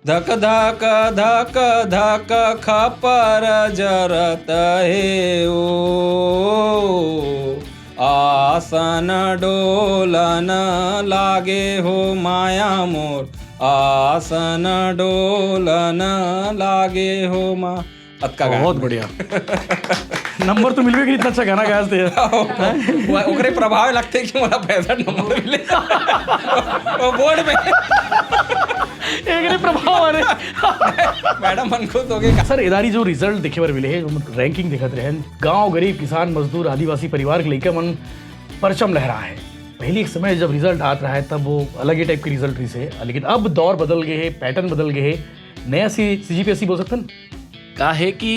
धक धक धक धक खपर जरत हे ओ आसन डोलन लागे हो माया मोर आसन डोलन लागे हो मा अतका बहुत बढ़िया नंबर तो मिलवे कि इतना अच्छा गाना गाया थे ओकरे प्रभाव लगते कि मला 65 नंबर मिले बोर्ड में एक प्रभाव अरे मैडम मन खुश हो गए सर एदारी जो रिजल्ट देखे बार मिले है रैंकिंग देखते रहे गांव गरीब किसान मजदूर आदिवासी परिवार के लेकर मन परचम लहरा है पहले एक समय जब रिजल्ट आता रहा है तब वो अलग ही टाइप के रिजल्ट रही से लेकिन अब दौर बदल गए हैं पैटर्न बदल गए हैं नया सीजीपीएससी बोल सकते हैं का है कि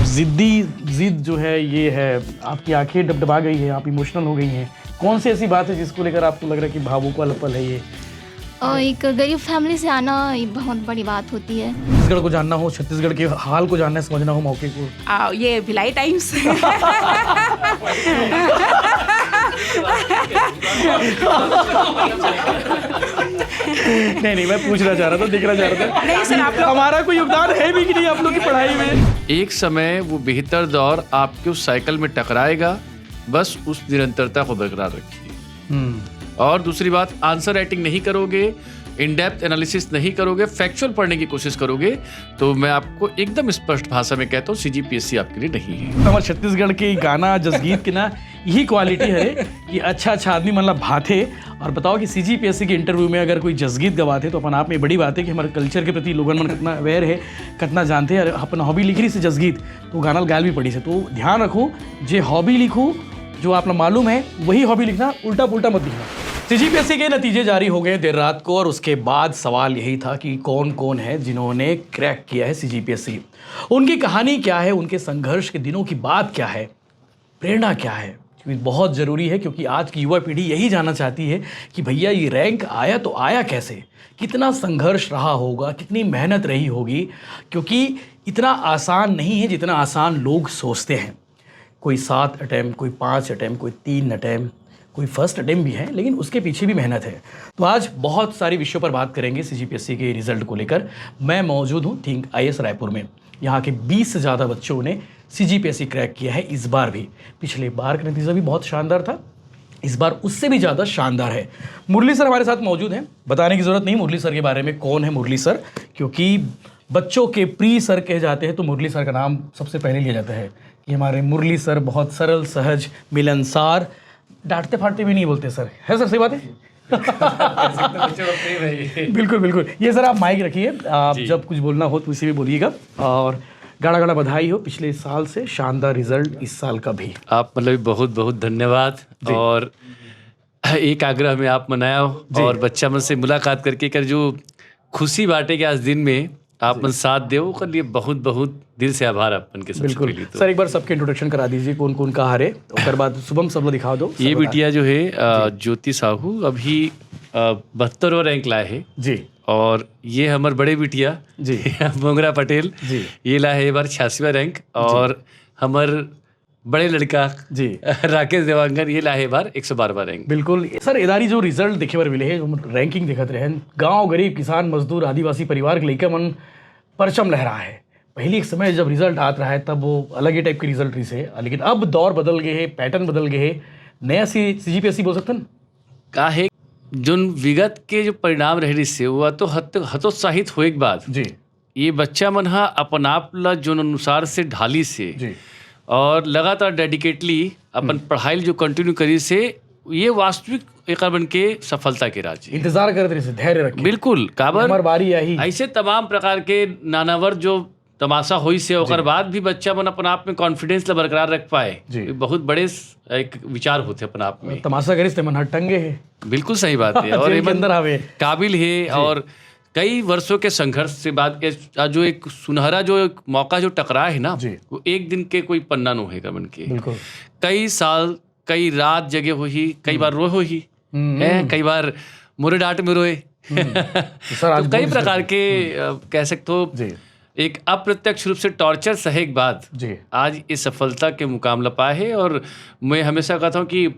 जिद जो है ये है आपकी आंखें डबडबा गई है आप इमोशनल हो गई हैं कौन सी ऐसी बात है जिसको लेकर आपको लग रहा है कि भावुक वाला पल है ये एक गरीब फैमिली से आना एक बहुत बड़ी बात होती है छत्तीसगढ़ को जानना हो छत्तीसगढ़ के हाल को जानना समझना हो मौके को ये भिलाई टाइम्स नहीं मैं पूछना चाह रहा था देखना चाह रहा था नहीं सर आप लोग हमारा कोई योगदान है भी कि नहीं आप लोग की पढ़ाई में एक समय वो बेहतर दौर आपके उस साइकिल में टकराएगा बस उस निरंतरता को बरकरार रखिए और दूसरी बात आंसर राइटिंग नहीं करोगे इन डेप्थ एनालिसिस नहीं करोगे फैक्चुअल पढ़ने की कोशिश करोगे तो मैं आपको एकदम स्पष्ट भाषा में कहता हूँ सीजीपीएससी आपके लिए नहीं है हमारे छत्तीसगढ़ के गाना जसगीत की ना यही क्वालिटी है कि अच्छा आदमी मतलब भाते और बताओ कि सीजीपीएससी के इंटरव्यू में अगर कोई जसगीत गवाते तो अपन आप में बड़ी बात है कि हमारे कल्चर के प्रति लोगों मन कितना अवेयर है कितना जानते हैं अपन हॉबी लिख रही से जसगीत तो गाना गायल भी पड़ी से तो ध्यान रखो जे हॉबी लिखो जो आपको मालूम है वही हॉबी लिखना उल्टा पुल्टा मत लिखना सीजीपीएससी के नतीजे जारी हो गए देर रात को और उसके बाद सवाल यही था कि कौन कौन है जिन्होंने क्रैक किया है सीजीपीएससी उनकी कहानी क्या है उनके संघर्ष के दिनों की बात क्या है प्रेरणा क्या है क्योंकि बहुत ज़रूरी है क्योंकि आज की युवा पीढ़ी यही जानना चाहती है कि भैया ये रैंक आया तो आया कैसे कितना संघर्ष रहा होगा कितनी मेहनत रही होगी क्योंकि इतना आसान नहीं है जितना आसान लोग सोचते हैं कोई 7 अटैम्प्ट कोई 5 अटैम्प्ट कोई 3 अटैम्प्ट कोई फर्स्ट अटैम्प्ट भी है लेकिन उसके पीछे भी मेहनत है तो आज बहुत सारे विषयों पर बात करेंगे सीजीपीएससी के रिजल्ट को लेकर मैं मौजूद हूँ थिंक आईएएस रायपुर में यहाँ के 20 से ज़्यादा बच्चों ने सीजीपीएससी क्रैक किया है इस बार भी पिछले बार का नतीजा भी बहुत शानदार था इस बार उससे भी ज़्यादा शानदार है मुरली सर हमारे साथ मौजूद हैं बताने की ज़रूरत नहीं मुरली सर के बारे में कौन है मुरली सर क्योंकि बच्चों के प्री सर कहे जाते हैं तो मुरली सर का नाम सबसे पहले लिया जाता है कि हमारे मुरली सर बहुत सरल सहज मिलनसार डांटते फाटते भी नहीं बोलते सर है सर सही बात है बिल्कुल बिल्कुल ये सर आप माइक रखिए आप जब कुछ बोलना हो तो इसी में बोलिएगा और गाड़ा गाड़ा बधाई हो पिछले साल से शानदार रिजल्ट इस साल का भी आप मतलब बहुत बहुत धन्यवाद और एक आग्रह में आप मनाया हो और बच्चा मन से मुलाकात करके कर जो खुशी बांटे के आज दिन में आप मन साथ दे कर लिए बहुत बहुत दिल से आभार अपन के सबसे पहले तो सर एक बार सबके इंट्रोडक्शन करा दीजिए कौन कौन कहाँ है उसके बाद शुभम सब लोग दिखा दो ये बिटिया जो है ज्योति साहू अभी 72वां रैंक लाए है जी और ये हमारे बड़े बिटिया जी मोंगरा पटेल जी ये लाए है बार 86वां रैंक और हमार बड़े लड़का जी राकेश देवांगन ये लाए बार 112वां रैंक बिल्कुल सर एदारी जो रिजल्ट देखे बार मिले है रैंकिंग देखते रहे गांव गरीब किसान मजदूर आदिवासी परिवार के लेकर मन परचम लहरा है पहले एक समय जब रिजल्ट आता रहा है तब वो अलग ही टाइप के रिजल्ट रही से लेकिन अब दौर बदल गए हैं पैटर्न बदल गए हैं नया सीजीपीएससी बोल सकते हैं का है जो विगत के जो परिणाम रहे से हुआ तो हतोत्साहित हुए के बाद जी ये बच्चा मन हा अपन आप ला जो अनुसार से ढाली से जी और लगातार डेडिकेटली अपन पढ़ाई जो कंटिन्यू करी से ये वास्तविक एक बन के सफलता के राज इंतजार करते रहे धैर्य रख बिल्कुल काबर हमार बारी आई ऐसे तमाम प्रकार के नानावर जो तमाशा हुई से ओकर बाद भी बच्चा मन अपन आप में कॉन्फिडेंस ला बरकरार रख पाए ये बहुत बड़े एक विचार होते अपन आप में तमाशा करिस ते मन हटंगे है बिल्कुल सही बात है और ये अंदर आवे काबिल है और कई वर्षों के संघर्ष से बाद जो एक सुनहरा जो एक मौका जो टकरा है ना वो एक दिन के कोई पन्ना न होगा मन के कई साल कई रात जगे हो ही कई बार रोए हो ही है कई बार मुरे डांट में रोए तो कई प्रकार के कह सकते हो एक अप्रत्यक्ष रूप से टॉर्चर सहे के बाद आज इस सफलता के मुकाम पाए है और मैं हमेशा कहता हूँ कि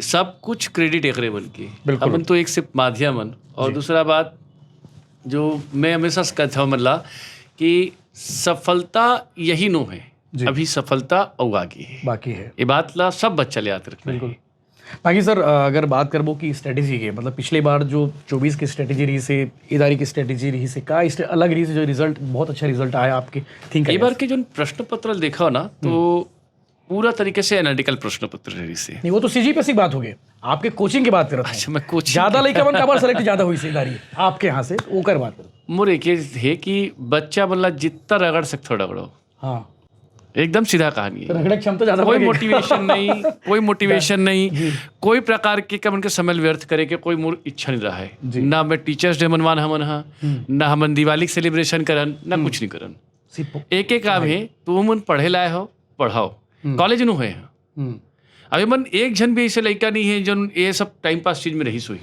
सब कुछ क्रेडिट एकरे बन के अपन तो एक सिर्फ माध्यम और दूसरा बात जो मैं हमेशा कहता हूँ मतलब कि सफलता यही नो है, अभी सफलता और आगे है, बाकी है, ये बात ला सब बच्चा ले याद रखना। बिल्कुल। बाकी सर अगर बात करबो की स्ट्रेटेजी के मतलब पिछले बार जो 24 की स्ट्रेटेजी रही से इदारी की स्ट्रेटेजी रही से का अलग रही से जो रिजल्ट बहुत अच्छा रिजल्ट आया आपके थिंक कई बार के जो प्रश्न पत्र देखा ना तो पूरा तरीके से एनालिटिकल प्रश्न पत्र रही से नहीं, वो तो सीजीपीएससी की बात हो गई, आपके कोचिंग की बात कर रहा अच्छा मैं कोचिंग ज्यादा लड़का मन काबर सेलेक्ट ज्यादा हुई से इदारी आपके यहाँ से वो कर बात करो। मोर एक है कि बच्चा मतलब जितना रगड़ सकते हो रगड़ो, हाँ एकदम सीधा कहानी है, रगड़े क्षमता ज्यादा कोई बढ़ेगी। मोटिवेशन नहीं, कोई मोटिवेशन नहीं, कोई प्रकार के कम उनके समय व्यर्थ करे के कोई मोर इच्छा नहीं रहा है। ना मैं टीचर्स डे मनवान हमन हा, ना हमन दिवाली के सेलिब्रेशन करन, ना कुछ नहीं करन। एक एक काम है तो मन पढ़े लाए हो पढ़ाओ, कॉलेज नु है। अभी मन एक जन भी ऐसे लड़का नहीं है जो ये सब टाइम पास चीज में रही सोई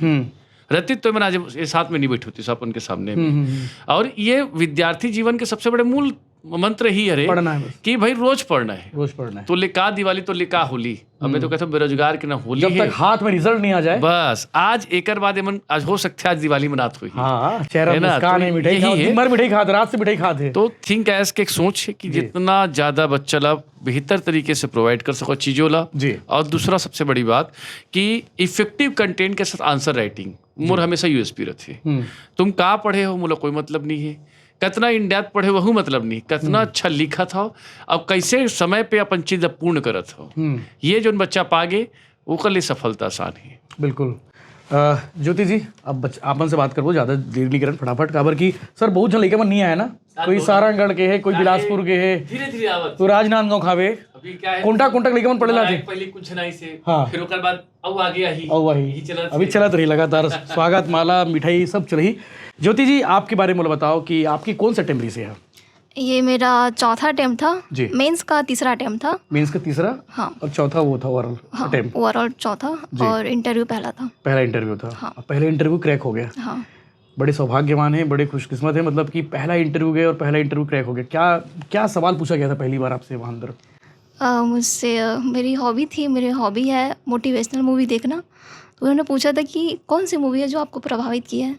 रहती तो मैं आज ये साथ में नहीं बैठी होती सब उनके सामने में। और ये विद्यार्थी जीवन के सबसे बड़े मूल मंत्र ही है पढ़ना है बस। कि भाई रोज पढ़ना है, रोज पढ़ना है, तो लिखा दिवाली तो लिखा होली। अब मैं तो कहता हूँ बेरोजगार के ना होली जब है, तक हाथ में रिजल्ट नहीं आ जाए बस आज एक बाद मन आज हो सकता है आज दिवाली मनात हुई। हाँ चेहरा है ना, मुस्कान तो है, मिठाई यही खाओ, है। दिन भर मिठाई खाते, रात से मिठाई खाते। तो थिंक एज के एक सोच है कि जितना ज्यादा बच्चा ला बेहतर तरीके से प्रोवाइड कर सको चीजों ला जी। और दूसरा सबसे बड़ी बात कि इफेक्टिव कंटेंट के साथ आंसर राइटिंग मोर हमेशा यूएसपी रहती है। तुम कहाँ पढ़े हो मोला कोई मतलब नहीं है, कितना इन डेप्थ पढ़े वह मतलब नहीं, कितना अच्छा लिखा था अब कैसे समय पे अपन चीज पूर्ण करत हो, ये जो बच्चा पागे वो कर लिए सफलता आसान है। बिल्कुल। ज्योति जी अब आपन से बात करबो, ज्यादा देर नहीं करन, फटाफट काबर की सर बहुत जन लइका मन नहीं आया ना, कोई सारंगढ़ के है, कोई बिलासपुर के है, धीरे धीरे आवत तो राजनांदगांव खावे अभी क्या है कोंटा कोंटा लइका मन पढ़े लाते पहले कुछ नहीं से हाँ। फिर ओकर बाद अब आगे आई और वही अभी चलत रही लगातार स्वागत माला मिठाई सब चल रही। ज्योति जी आपके बारे में बताओ कि आपकी कौन सा अटेम्प्ट से है? ये मेरा चौथा अटेम्प्ट था जी। मेंस का तीसरा अटेम्प्ट था। मेंस का तीसरा हाँ। और चौथा वो था ओवरऑल हाँ अटेम्प्ट। ओवरऑल चौथा और इंटरव्यू पहला था। पहला इंटरव्यू था। हाँ। पहले इंटरव्यू क्रैक हो गया। हाँ बड़े सौभाग्यवान हैं, बड़े खुशकिस्मत हैं, मतलब कि पहला इंटरव्यू गए और पहला इंटरव्यू क्रैक हो गया। क्या क्या सवाल पूछा गया था पहली बार आपसे वहाँ अंदर? मुझसे मेरी हॉबी थी, मेरी हॉबी है मोटिवेशनल मूवी देखना। तो उन्होंने पूछा था कि कौन सी मूवी है जो आपको प्रभावित की है,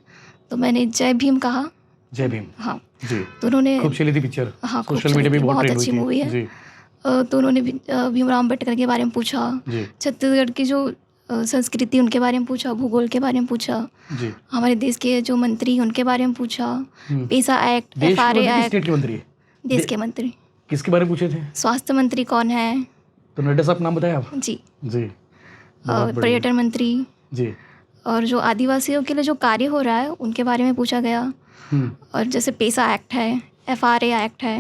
तो मैंने जय भीम कहा। जय भीम हाँ जी। तो उन्होंने खूब चली थी पिक्चर, हाँ खूब सोशल मीडिया पे चली थी, बहुत बहुत ट्रेंड हुई अच्छी थी मूवी है। जी तो उन्होंने भीमराव अम्बेडकर के बारे में पूछा, जी छत्तीसगढ़ की जो संस्कृति उनके बारे में पूछा, भूगोल के बारे में पूछा, जी। हमारे देश के जो मंत्री हैं उनके बारे में पूछा, पेशा एक्ट, देश के FRA मंत्री, एक्ट, स्टेट के मंत्री, देश के मंत्री, किसके बारे में पूछे थे? स्वास्थ्य मंत्री कौन है, तो नड्डा साहब नाम बताया आप? जी, जी और पर्यटन मंत्री, जी। और जो आदिवासियों के लिए जो कार्य हो रहा है उनके बारे में पूछा गया। और जैसे पेशा एक्ट है, FRA एक्ट है,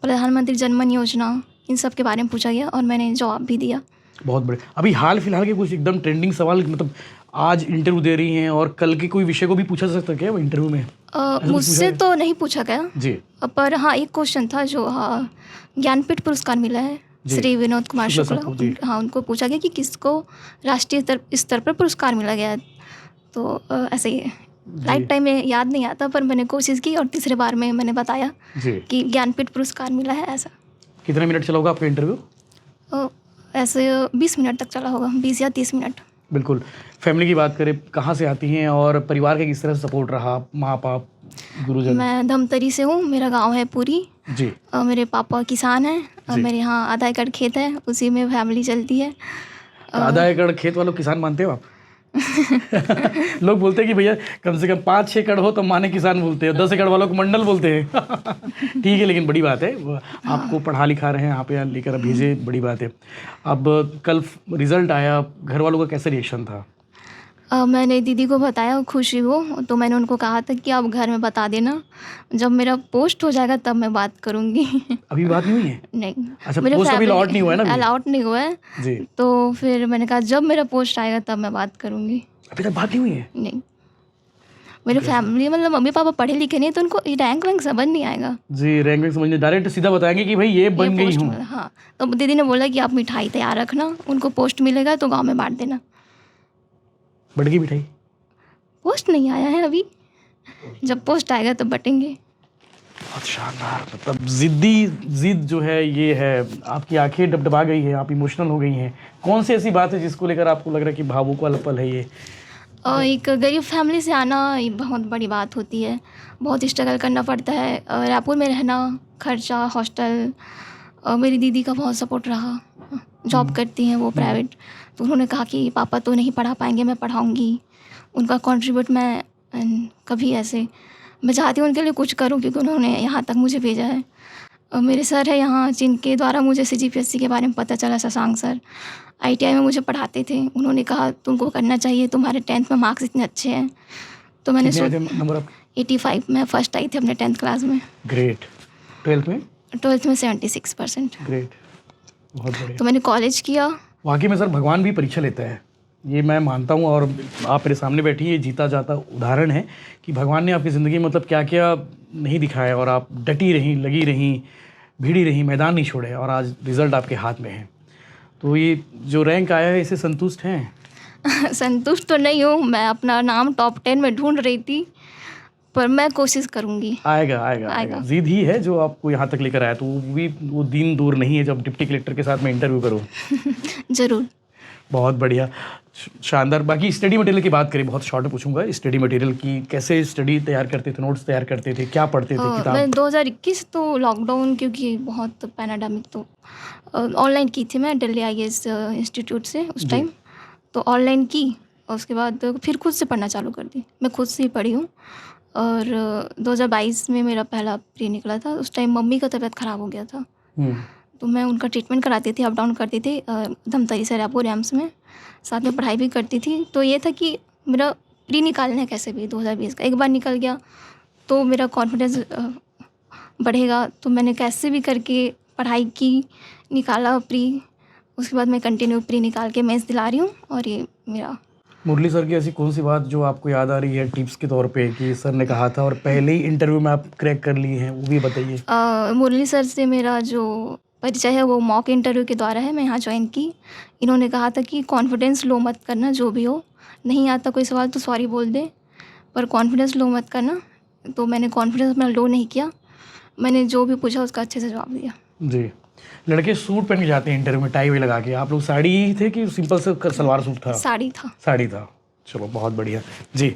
प्रधानमंत्री जनमन योजना, इन सब के बारे में पूछा गया और मैंने जवाब भी दिया। बहुत बड़े। अभी हाल फिलहाल के कुछ एकदम ट्रेंडिंग सवाल, मतलब आज इंटरव्यू दे रही हैं और कल के कोई विषय को भी पूछा जा सकता है क्या वो इंटरव्यू में? मुझसे तो नहीं पूछा गया जी पर हाँ एक क्वेश्चन था जो हाँ ज्ञानपीठ पुरस्कार मिला है श्री विनोद कुमार शुक्ला शुक्ला, साहब को, जी। हाँ उनको पूछा गया कि किसको राष्ट्रीय स्तर पर पुरस्कार मिला गया है। तो ऐसे ही लाइफ टाइम में याद नहीं आता पर मैंने कोशिश की और तीसरे बार में मैंने बताया जी। कि ज्ञानपीठ पुरस्कार मिला है। ऐसा कितने मिनट चला होगा आपका इंटरव्यू? ऐसे 20 मिनट तक चला होगा, 20 या 30 मिनट। बिल्कुल। फैमिली की बात करें, कहाँ से आती हैं और परिवार का किस तरह से सपोर्ट रहा, माँ बाप गुरुजन? मैं धमतरी से हूँ, मेरा गांव है पूरी। जी। और मेरे पापा किसान हैं और मेरे यहाँ आधा एकड़ खेत है, उसी में फैमिली चलती है। आधा एकड़ खेत वालों किसान मानते हो आप? लोग बोलते हैं कि भैया कम से कम 5-6 एकड़ हो तो माने किसान बोलते हैं, 10 एकड़ वालों को मंडल बोलते हैं। ठीक है, लेकिन बड़ी बात है आपको पढ़ा लिखा रहे हैं, आप यहाँ लेकर भेजे, बड़ी बात है। अब कल रिजल्ट आया, घर वालों का कैसा रिएक्शन था? मैंने दीदी को बताया, खुशी हो तो मैंने उनको कहा था कि आप घर में बता देना, जब मेरा पोस्ट हो जाएगा तब मैं बात करूंगी। अभी बात नहीं हुई है? नहीं, अच्छा, पोस्ट अभी अलॉट नहीं हुआ है ना? अलॉट नहीं हुआ है जी। तो फिर मैंने कहा जब मेरा पोस्ट आएगा तब मैं बात करूंगी। अभी तक बात नहीं हुई है? नहीं, मेरे फैमिली मतलब मम्मी पापा पढ़े लिखे नहीं तो उनको रैंक वैंक समझ नहीं आएगा। जी, रैंक वैंक समझने डायरेक्ट सीधा बताएंगे कि भाई ये बन गई हूँ। हाँ, तो दीदी ने बोला कि आप मिठाई तैयार रखना, उनको पोस्ट मिलेगा तो गाँव में बांट देना। बढ़ गई मिठाई? पोस्ट नहीं आया है अभी, जब पोस्ट आएगा तो बटेंगे। बहुत शानदार, मतलब जिद जो है ये है, आपकी आंखें डबडबा गई है, आप इमोशनल हो गई हैं। कौन सी ऐसी बात है जिसको लेकर आपको लग रहा है कि भावुक वाला पल है ये? और एक गरीब फैमिली से आना ये बहुत बड़ी बात होती है, बहुत स्ट्रगल करना पड़ता है। रायपुर में रहना, खर्चा, हॉस्टल, मेरी दीदी का बहुत सपोर्ट रहा, जॉब करती हैं वो प्राइवेट, तो उन्होंने कहा कि पापा तो नहीं पढ़ा पाएंगे, मैं पढ़ाऊँगी। उनका कंट्रीब्यूट मैं कभी ऐसे मैं चाहती हूँ उनके लिए कुछ करूँ, क्योंकि उन्होंने यहाँ तक मुझे भेजा है। मेरे सर है यहाँ जिनके द्वारा मुझे CGPSC के बारे में पता चला, शशांक सर ITI में मुझे पढ़ाते थे। उन्होंने कहा तुमको करना चाहिए, तुम्हारे 10th में मार्क्स इतने अच्छे हैं। तो मैंने नंबर 85 में फर्स्ट आई थी अपने 10th क्लास में। ग्रेट। 12th में 76%। ग्रेट, बहुत बढ़िया। तो मैंने कॉलेज किया। वाकई में सर भगवान भी परीक्षा लेता है, ये मैं मानता हूँ। और आप मेरे सामने बैठी, ये जीता जाता उदाहरण है कि भगवान ने आपकी ज़िंदगी में मतलब क्या क्या नहीं दिखाया, और आप डटी रहीं, लगी रहीं, भिड़ी रहीं, मैदान नहीं छोड़े, और आज रिज़ल्ट आपके हाथ में है। तो ये जो रैंक आया है, इससे संतुष्ट हैं? संतुष्ट तो नहीं हूँ, मैं अपना नाम टॉप 10 में ढूंढ रही थी, पर मैं कोशिश करूँगी। आएगा। जिद ही है जो आपको यहाँ तक लेकर आया। तो वो दिन दूर नहीं है जब डिप्टी कलेक्टर के साथ मैं इंटरव्यू करूँ। ज़रूर। बहुत बढ़िया, शानदार। बाकी स्टडी मटेरियल की बात करें, बहुत शॉर्ट में पूछूंगा, स्टडी मटेरियल की कैसे स्टडी तैयार करते थे, नोट्स तैयार करते थे, क्या पढ़ते थे किताब? मैं 2021 तो लॉकडाउन, क्योंकि बहुत पैनाडेमिक, तो ऑनलाइन की थी मैं दिल्ली IAS इंस्टीट्यूट से उस टाइम। तो ऑनलाइन की, और उसके बाद फिर खुद से पढ़ना चालू कर दी। मैं खुद से ही पढ़ी हूँ। और 2022 में मेरा पहला प्री निकला था। उस टाइम मम्मी का तबीयत ख़राब हो गया था, तो मैं उनका ट्रीटमेंट कराती थी, अप डाउन करती थी धमतरी से रायपुर एम्स में, साथ में पढ़ाई भी करती थी। तो ये था कि मेरा प्री निकालना है कैसे भी 2020 का। एक बार निकल गया तो मेरा कॉन्फिडेंस बढ़ेगा, तो मैंने कैसे भी करके पढ़ाई की, निकाला प्री। उसके बाद मैं कंटिन्यू प्री निकाल के मेंस दिला रही हूँ। और ये मेरा मुरली सर की ऐसी कौन सी बात जो आपको याद आ रही है टिप्स के तौर पे कि सर ने कहा था और पहले ही इंटरव्यू में आप क्रैक कर लिए हैं, वो भी बताइए। मुरली सर से मेरा जो परिचय है वो मॉक इंटरव्यू के द्वारा है। मैं यहाँ ज्वाइन की। इन्होंने कहा था कि कॉन्फिडेंस लो मत करना, जो भी हो, नहीं आता कोई सवाल तो सॉरी बोल दे, पर कॉन्फिडेंस लो मत करना। तो मैंने कॉन्फिडेंस अपना लो नहीं किया, मैंने जो भी पूछा उसका अच्छे से जवाब दिया। जी। लड़के सूट पहन के जाते हैं इंटरव्यू में, टाई वाई लगा के, आप लोग साड़ी ही थे कि सिंपल से सलवार सूट था? साड़ी था। साड़ी था, चलो बहुत बढ़िया। जी,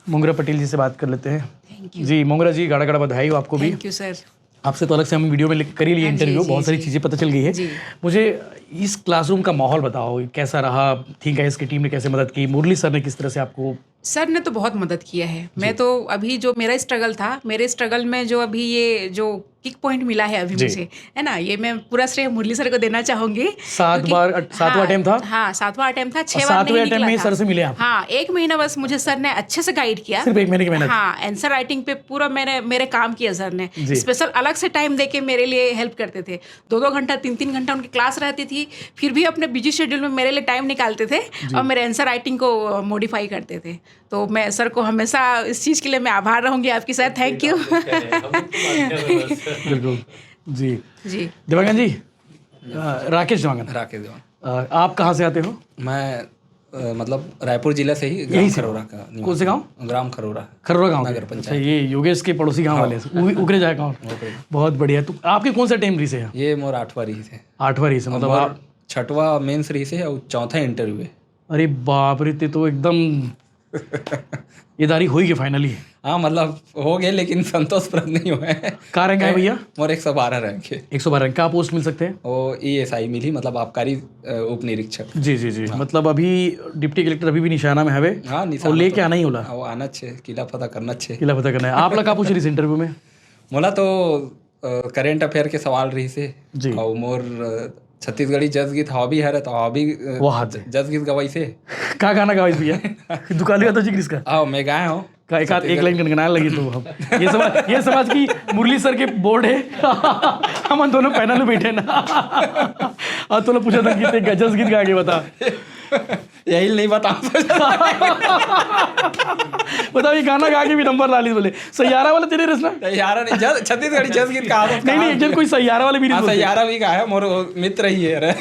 मोंगरा पटेल जी से बात कर लेते हैं। जी मोंगरा जी, गाड़ा गाड़ा बधाई हो आपको भी। Thank you sir. आपसे तो अलग से हम वीडियो में कर ही लिए इंटरव्यू, बहुत सारी चीज़ें पता चल गई है। मुझे इस क्लासरूम का माहौल बताओ, कैसा रहा? ठीक है, इसकी टीम ने कैसे मदद की? मुरली सर ने किस तरह से आपको? सर ने तो बहुत मदद किया है। मैं तो अभी जो मेरा स्ट्रगल था, मेरे स्ट्रगल में जो अभी ये जो किक पॉइंट मिला है अभी मुझे, है ना, ये मैं पूरा श्रेय मुरली सर को देना चाहूंगी। 7वां अटेम्प्ट था? हाँ, 7वां अटेम्प्ट था। 6 बार नहीं अटेम्प्ट में निकला सर से मिले आप? हाँ, 1 महीना बस मुझे सर ने अच्छे से गाइड किया। सिर्फ 1 महीने की मेहनत? हाँ, आंसर राइटिंग पे पूरा मेरे काम किया सर ने। स्पेशल अलग से टाइम देके मेरे लिए हेल्प करते थे। 2-2 घंटा 3-3 घंटा उनकी क्लास रहती थी, फिर भी अपने बिजी शेड्यूल में मेरे लिए टाइम निकालते थे और मेरे आंसर राइटिंग को मॉडिफाई करते थे। तो मैं सर को हमेशा इस चीज़ के लिए मैं आभार रहूँगी आपकी सर। Thank you. बिल्कुल। जी जी देवांगन जी, राकेश देवांगन, आप कहाँ से आते हो? मैं मतलब रायपुर जिला से ही, ग्राम खरोरा का। कौन से गांव? ग्राम खरोरा। खरोरा गांव। नगर पंचायत। ये योगेश के पड़ोसी गांव वाले उगरे जाए गांव। बहुत बढ़िया। तो आपके कौन सा टाइम रही से? ये मोर 8वां रही से। 8वां रही से, मतलब आप 6वां मेंस रही से और 4था इंटरव्यू है। अरे बाप रे, ते तो एकदम ये दारी हो गई फाइनली। हाँ, मतलब हो गए, लेकिन संतोषप्रद नहीं हुए। कहाँ रैंक है भैया? मोर 112 रैंक है। 112 रैंक। क्या पोस्ट मिल सकते हैं? वो ESI मिली, मतलब आबकारी उप निरीक्षक। जी जी जी। मतलब अभी डिप्टी कलेक्टर अभी भी निशाना में हवे? हाँ, निशाना। और लेके आना ही होला? वो आना छे, किला पता करना छे। किला पता करना है। आप लोग का पूछ रही इस इंटरव्यू में? मोला तो करेंट अफेयर के सवाल रही से जी। और मोर छत्तीसगढ़ी जस गीत हॉबी है, तो हॉबी जस गीत गवाई से। का गाना गाइस भैया? दुकान तो जी किसका? आओ, मैं गाया हूँ का एक लाइन गनगनाने लगी। तो हम ये समझ की मुरली सर के बोर्ड है। हम दोनों पैनल में बैठे ना, और तो पूछा था कि गजस गीत गा के बता। यही नहीं बता। बताओ, ये गाना गा के भी नंबर ला ली। बोले सैयारा वाला तेरे रसना? सैयारा नहीं, छत्तीसगढ़ी जस गीत कहा। नहीं, एक जन कोई सैयारा वाले भी नहीं। सैयारा भी गाया, मोर मित्र ही है।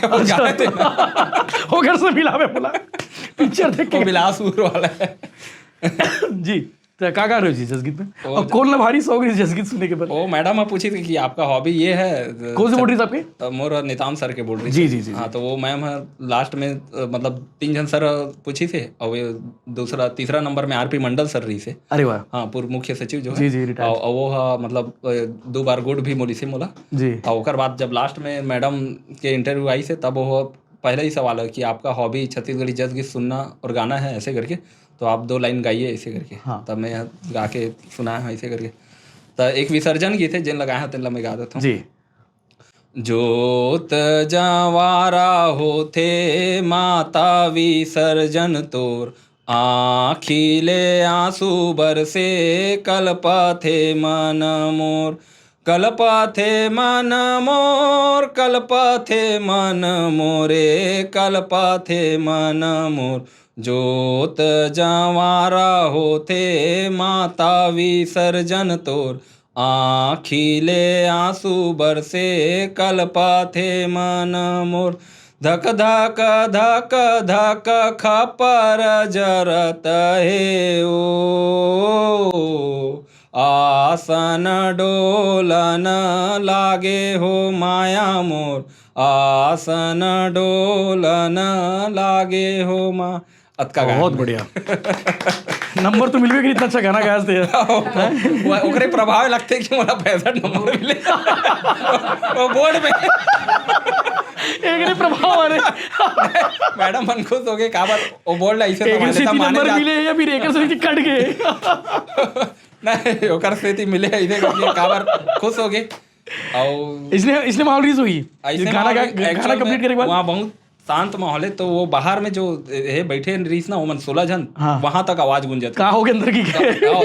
वो घर से मिला में बोला पिक्चर देख के बिलासपुर वाला है। जी। तो का गा रहे हो जी जसगीत में? और कौन ना भारी सौग रही जसगीत सुनने के बाद? वो मैडम आप पूछी थी कि आपका हॉबी ये है। कौन से बोल रही थी आपके? मोर निताम सर के बोल रही जी थी। जी जी हाँ, तो वो मैम लास्ट में मतलब 3 जन सर पूछी थे और वो तीसरा नंबर में आरपी मंडल सर रही से। अरे वाह हाँ, पूर्व मुख्य सचिव जो जी है। जी रिटायर्ड और वो मतलब 2 बार गुड भी मोली से मोला। जी। और ओकर बाद जब लास्ट में मैडम के इंटरव्यू आई से तब वो पहला ही सवाल है कि आपका हॉबी छत्तीसगढ़ी जज गीत सुनना और गाना है ऐसे करके, तो आप 2 लाइन गाइए ऐसे करके। हाँ। तब मैं गा के सुनाया है ऐसे करके। तो एक विसर्जन गीत है जिन लगाया है तेन मैं गा देता हूँ। जी। जोत जवारा होथे माता विसर्जन तोर, आँखिले आंसू बरसे कल्पथे मन मोर, कल्पथे मन मोर, कल्पथे मन मोरे, कल्पथे मन मोर। जोत जवारा होथे माता विसर्जन तोर, आँखिले आंसू बरसे कल्पथे मन मोर। धक धक धक धक खपर जरत हे ओ, आसन डोलन लागे हो माया मोर, आसन डोलन लागे हो माँ। बहुत बढ़िया नंबर तो मिलवे कि इतना अच्छा गाना गाया थे। ओकरे प्रभाव लगते कि मोला 65 नंबर मिले वो बोर्ड में। एक प्रभाव अरे मैडम मन खुश हो गए का बार वो बोर्ड ऐसे एक से माने नंबर मिले या फिर एक से कट गए? नहीं, ओकर से मिले ऐसे करके का बार खुश हो गए। और इसने माहौल रीज हुई गाना कंप्लीट करने के बाद वहाँ बहुत शांत माहौल है, तो वो बाहर में जो है बैठे रीस ना वो 16 जन हाँ। वहां तक आवाज गूंजत कहाँ हो गए अंदर की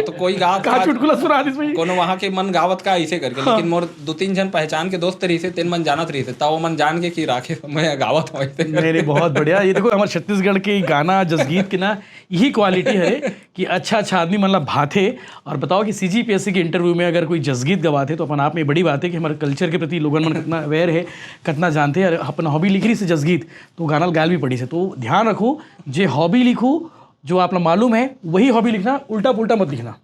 तो कोई गावत कहाँ चुटकुला सुना दी इसमें? कोनो वहाँ के मन गावत का ऐसे करके। लेकिन मोर 2-3 जन पहचान के दोस्त रही से तेन मन जानत रही से तब वो मन जान के कि राखे मैं गावत हूँ ऐसे। नहीं बहुत बढ़िया। ये देखो हमारे छत्तीसगढ़ के गाना जसगीत के ना यही क्वालिटी है कि अच्छा अच्छा आदमी मतलब भाते। और बताओ कि CGPSC के इंटरव्यू में अगर कोई जसगीत गवाते तो अपन आप में बड़ी बात है कि हमारे कल्चर के प्रति लोगन मन कितना अवेयर है, कितना जानते हैं। अपन हॉबी लिख रही से जसगीत तो गाना गाल भी पड़ी से, तो ध्यान रखो जे हॉबी लिखो जो आपने मालूम है वही हॉबी लिखना, उल्टा पुल्टा मत लिखना।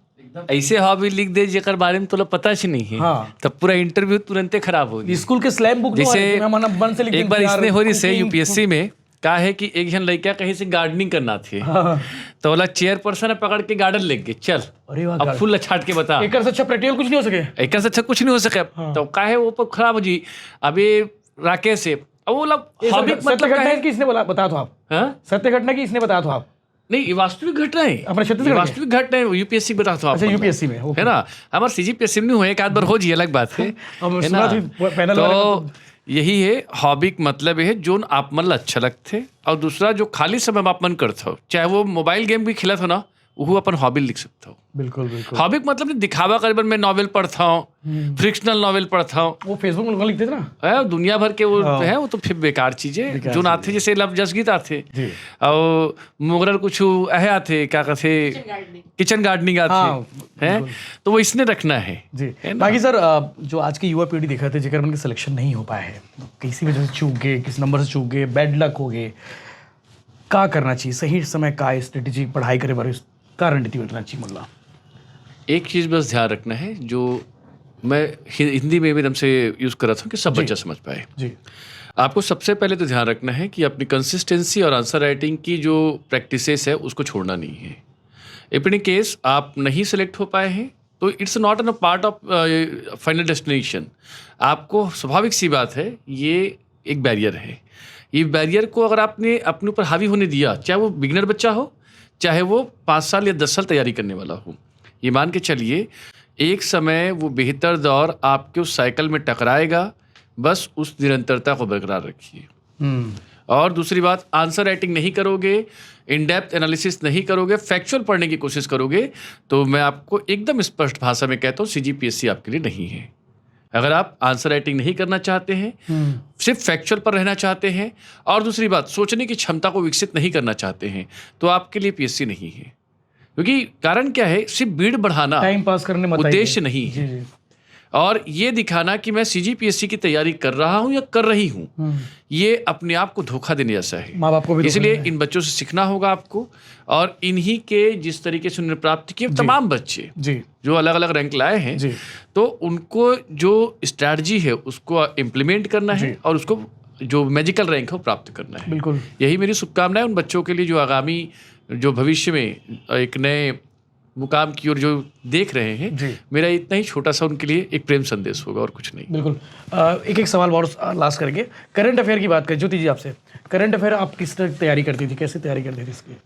ऐसे हॉबी लिख दे जेकर बारे में तोला पता ही नहीं है। हाँ। तब पूरा इंटरव्यू तुरंते खराब हो गया। स्कूल के स्लैम बुक जैसे एक बार इसने हो रही से UPSC में कहा है कि एक जन लड़का कहीं से गार्डनिंग करना थी। तो बोला चेयरपर्सन ने पकड़ के गार्डन लेके चल, अरे वाह, अब फुल छाट के बता। एक से अच्छा प्रैक्टिकल कुछ नहीं हो सके, एक से अच्छा कुछ नहीं हो सके। तो काहे वो पर खराब हो जी। अभी राकेश से अब वो हॉबी सत्य घटना की इसने बताया तो आप? हाँ? सत्य घटना की इसने बताया तो आप? नहीं, ये वास्तविक घटना है। अपने छत्तीसगढ़ वास्तविक घटना है, UPSC बता तो आप। अच्छा UPSC में है ना, हमारे CGPSC में नहीं हुए, एक आध बार हो जी, अलग बात है ना। तो यही है हॉबी का मतलब है जो आप मन अच्छा लगते, और दूसरा जो खाली समय में आप मन करते हो, चाहे वो मोबाइल गेम भी खिलत हो ना, वो अपन हॉबी लिख सकते हो। बिल्कुल बिल्कुल। हॉबी का मतलब दिखावा कर मैं नॉवेल पढ़ता हूँ, फ्रिक्शनल नॉवेल पढ़ता हूँ। वो फेसबुक में लिखते थे ना दुनिया भर के वो है, वो तो फिर बेकार चीजें जो आते जैसे लव जसगीत आते और मुगरल कुछ अहे आते क्या कहते किचन गार्डनिंग आते हैं, तो वो इसने रखना है जी। बाकी सर जो आज की युवा पीढ़ी देखा थे जेकर मन के सिलेक्शन नहीं हो पाया है, किसी वजह से चूक गए, किस नंबर से चूक गए, बैड लक हो गए, क्या करना चाहिए सही समय का स्ट्रेटेजी पढ़ाई करे बारे का रणनीति रखना चाहिए? मुल्ला एक चीज़ बस ध्यान रखना है जो मैं हिंदी में भी एकदम से यूज़ कर रहा था कि सब बच्चा समझ पाए जी। आपको सबसे पहले तो ध्यान रखना है कि अपनी कंसिस्टेंसी और आंसर राइटिंग की जो प्रैक्टिसेस है उसको छोड़ना नहीं है। अपने केस आप नहीं सेलेक्ट हो पाए हैं तो it's not an a part of final destination. आपको स्वाभाविक सी बात है, ये एक बैरियर है। ये बैरियर को अगर आपने अपने ऊपर हावी होने दिया, चाहे वो बिगिनर बच्चा हो, चाहे वो 5 साल या 10 साल तैयारी करने वाला हो, ये मान के चलिए एक समय वो बेहतर दौर आपके उस साइकिल में टकराएगा। बस उस निरंतरता को बरकरार रखिए। और दूसरी बात, आंसर राइटिंग नहीं करोगे, इन डेप्थ एनालिसिस नहीं करोगे, फैक्चुअल पढ़ने की कोशिश करोगे, तो मैं आपको एकदम स्पष्ट भाषा में कहता हूँ CGPSC आपके लिए नहीं है। अगर आप आंसर राइटिंग नहीं करना चाहते हैं, सिर्फ फैक्चुअल पर रहना चाहते हैं, और दूसरी बात सोचने की क्षमता को विकसित नहीं करना चाहते हैं, तो आपके लिए PSC नहीं है। क्योंकि कारण क्या है, सिर्फ भीड़ बढ़ाना टाइम पास करने मत उद्देश्य नहीं है। और ये दिखाना कि मैं CGPSC की तैयारी कर रहा हूँ या कर रही हूँ, ये अपने आप को धोखा देने जैसा है। माँ बाप को भी इसलिए इन बच्चों से सीखना होगा आपको, और इन्हीं के जिस तरीके से उन्होंने प्राप्त किए तमाम बच्चे जी जो अलग अलग रैंक लाए हैं, तो उनको जो स्ट्रैटेजी है उसको इम्प्लीमेंट करना है और उसको जो मैजिकल रैंक है वो प्राप्त करना है। बिल्कुल, यही मेरी शुभकामनाएं उन बच्चों के लिए जो आगामी जो भविष्य में एक नए मुकाम की ओर जो देख रहे हैं। मेरा इतना ही छोटा सा उनके लिए एक प्रेम संदेश होगा और कुछ नहीं। बिल्कुल। एक सवाल और लास्ट करेंगे। करंट अफेयर की बात करें ज्योति जी आपसे, करंट अफेयर आप किस तरह तैयारी करती थी, कैसे तैयारी करती थी इसकी?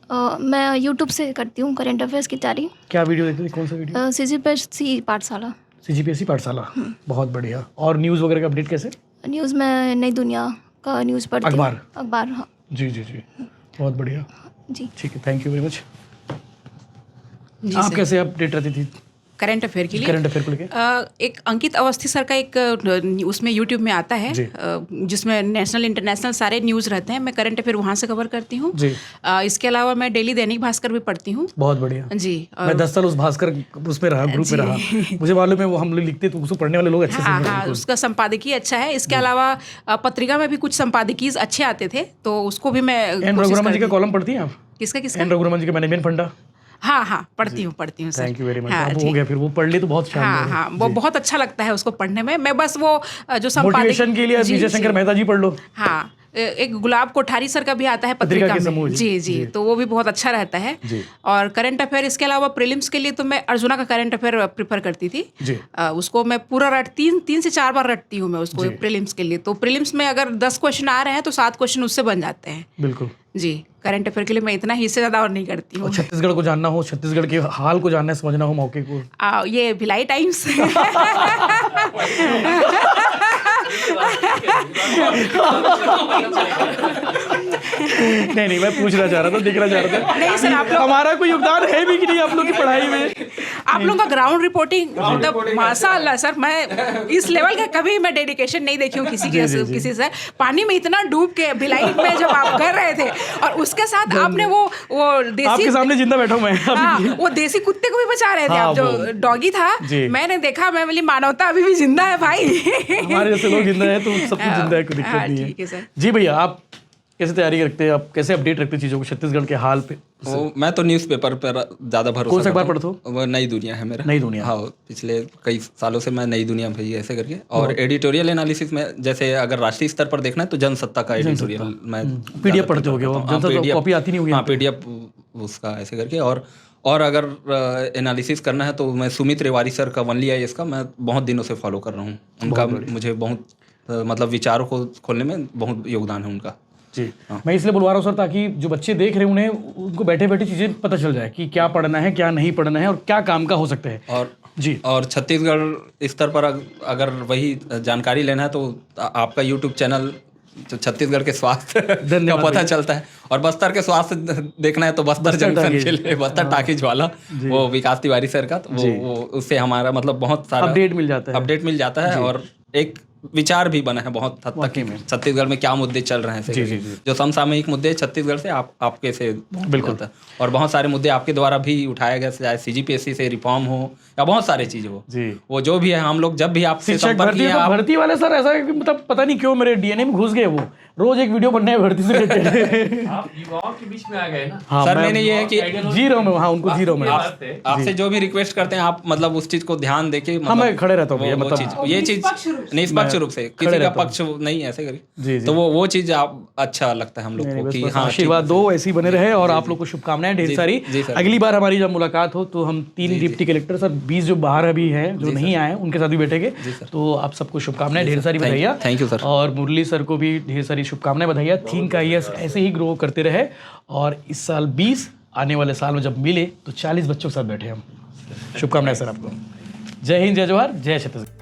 मैं यूट्यूब से करती हूँ करंट अफेयर्स की तैयारी। क्या वीडियो देखती थी, कौन सा वीडियो? CGPSC पाठशाला। CGPSC पाठशाला, बहुत बढ़िया। और न्यूज़ वगैरह का अपडेट कैसे? न्यूज़ में नई दुनिया का न्यूज़ पढ़ती हूँ। अखबार। हाँ जी जी जी, बहुत बढ़िया जी। ठीक है, थैंक यू वेरी मच। आप कैसे अपडेट रहती थी करंट अफेयर के लिए? करंट अफेयर को लेके एक अंकित अवस्थी सर का एक उसमें यूट्यूब में आता है जिसमें नेशनल इंटरनेशनल सारे न्यूज़ रहते हैं। मैं करंट अफेयर वहाँ से कवर करती हूँ। इसके अलावा मैं डेली दैनिक भास्कर भी पढ़ती हूँ। बहुत बढ़िया जी। मैं 10 साल उस भास्कर उसमें रहा, ग्रुप में रहा, मुझे मालूम है वो हम लोग लिखते तो उसको पढ़ने वाले लोग अच्छे से। हाँ, उसका संपादकीय अच्छा है। इसके अलावा पत्रिका में भी कुछ संपादकीय अच्छे आते थे, तो उसको भी मैं। एन रघुरामन जी का कॉलम पढ़ती हैं आप? किसका? एन रघुरामन जी का मैनेजमेंट फंडा। हाँ, पढ़ती हूँ sir. Thank you very much. हो गया, फिर वो पढ़ ली तो बहुत शानदार। हाँ, वो बहुत अच्छा लगता है उसको पढ़ने में। मैं बस वो जो संपादक मोटिवेशन के लिए विजय शंकर मेहता जी पढ़ लो। हाँ, एक गुलाब कोठारी सर का भी आता है पत्रिका में। जी, तो वो भी बहुत अच्छा रहता है। और करंट अफेयर इसके अलावा प्रीलिम्स के लिए तो मैं अर्जुना का करंट अफेयर प्रिफर करती थी। उसको मैं पूरा तीन से 4 बार रटती हूँ मैं उसको प्रीलिम्स के लिए। तो प्रीलिम्स में अगर 10 क्वेश्चन आ रहे हैं तो 7 क्वेश्चन उससे बन जाते हैं। बिल्कुल जी। करंट अफेयर के लिए मैं इतना ही, इससे ज़्यादा और नहीं करती हूँ। छत्तीसगढ़ को जानना हो, छत्तीसगढ़ के हाल को जानना है, समझना हो मौके को, ये भिलाई टाइम्स। नहीं मैं पूछना चाह रहा था, देखना चाह रहा था। नहीं सर, आप लोग हमारा कोई योगदान है भी कि नहीं आप लोग की पढ़ाई में? आप लोगों का ग्राउंड रिपोर्टिंग मतलब माशाअल्लाह सर, मैं इस लेवल का कभी मैं डेडिकेशन नहीं देखी हूँ किसी से। पानी में इतना डूब के भिलाई में जब आप कर रहे थे और उसके साथ आपने वो देसी, आपके सामने जिंदा बैठा हूं मैं। हाँ, वो देसी कुत्ते को भी बचा रहे थे आप, जो डॉगी था। मैंने देखा, मैं बोली मानवता अभी भी जिंदा है भाई। हमारे जैसे लोग जिंदा है तो सब कुछ जिंदा है, कोई दिक्कत नहीं है। ठीक है सर। जी भैया, आप कैसे तैयारी रखते हैं, आप कैसे अपडेट रखते हैं चीज़ों को छत्तीसगढ़ के हाल पे? मैं तो न्यूज़पेपर पर ज़्यादा भरोसा। कौन सा अखबार पढ़ते हो? वो नई दुनिया है मेरा। नई दुनिया? हाँ, पिछले कई सालों से मैं नई दुनिया पे ही ऐसे करके। और एडिटोरियल एनालिसिस में, जैसे अगर राष्ट्रीय स्तर पर देखना है तो जनसत्ता का एडिटोरियल मैं PDF पढ़ते हो क्या? कॉपी आती नहीं होगी? हाँ, PDF उसका ऐसे करके। और अगर एनालिसिस करना है तो मैं सुमित रेवारी सर का वनली IAS का मैं बहुत दिनों से फॉलो कर रहा हूँ। उनका मुझे बहुत मतलब विचारों को खोलने में बहुत योगदान है उनका। जी। मैं इसलिए बुलवा रहा हूँ सर, ताकि जो बच्चे देख रहे हैं उन्हें उनको बैठे बैठे चीज़ें पता चल जाए कि क्या पढ़ना है, क्या नहीं पढ़ना है और क्या काम का हो सकता है। और छत्तीसगढ़ स्तर पर अगर वही जानकारी लेना है तो आपका यूट्यूब चैनल तो छत्तीसगढ़ के स्वास्थ्य का पता चलता है। और बस्तर के स्वास्थ्य देखना है तो बस्तर जंक्शन के लिए बस्तर टाकीज वाला वो विकास तिवारी सर का, तो वो उससे हमारा मतलब बहुत सारा अपडेट मिल जाता है और एक विचार भी बना है बहुत हद तक छत्तीसगढ़ में क्या मुद्दे चल रहे हैं। जो समसामयिक मुद्दे छत्तीसगढ़ से आपके से बिल्कुल, और बहुत सारे मुद्दे आपके द्वारा भी उठाए गए, चाहे CGPSC से रिफॉर्म हो या बहुत सारे चीज़ हो, वो जो भी है हम लोग जब भी आपसे संपर्क किए। भर्ती वाले सर ऐसा है कि मतलब पता नहीं क्यों मेरे DNA में घुस गए, वो रोज एक वीडियो बनना है भर्ती से रिलेटेड। आप युवाओं के बीच में आ गए ना। हाँ, सर मैंने ये है कि जीरो में, हाँ उनको जीरो में आपसे जो भी रिक्वेस्ट करते हैं आप मतलब उस चीज को ध्यान देके मैं खड़े रहता हूँ, मतलब ये चीज निष्पक्ष रूप से, किसी का पक्ष नहीं ऐसे करी तो वो चीज आप अच्छा लगता है हम लोग को कि हाँ आशीर्वाद दो, ऐसी बने रहे। और आप लोग को शुभकामनाएं ढेर सारी। अगली बार हमारी जब मुलाकात हो तो हम 3 डिप्टी कलेक्टर सर 20 जो बाहर अभी हैं जो नहीं आए उनके साथ भी बैठेंगे, तो आप सबको शुभकामनाएं ढेर सारी, बधाइयाँ। Thank you sir. और मुरली सर को भी ढेर सारी शुभकामनाएं, बधाइयाँ। थिंक IAS ऐसे ही ग्रो करते रहे और इस साल 20, आने वाले साल में जब मिले तो 40 बच्चों के साथ बैठे हम। शुभकामनाएं सर आपको। जय हिंद, जय जवाहर, जय छत्तीसगढ़।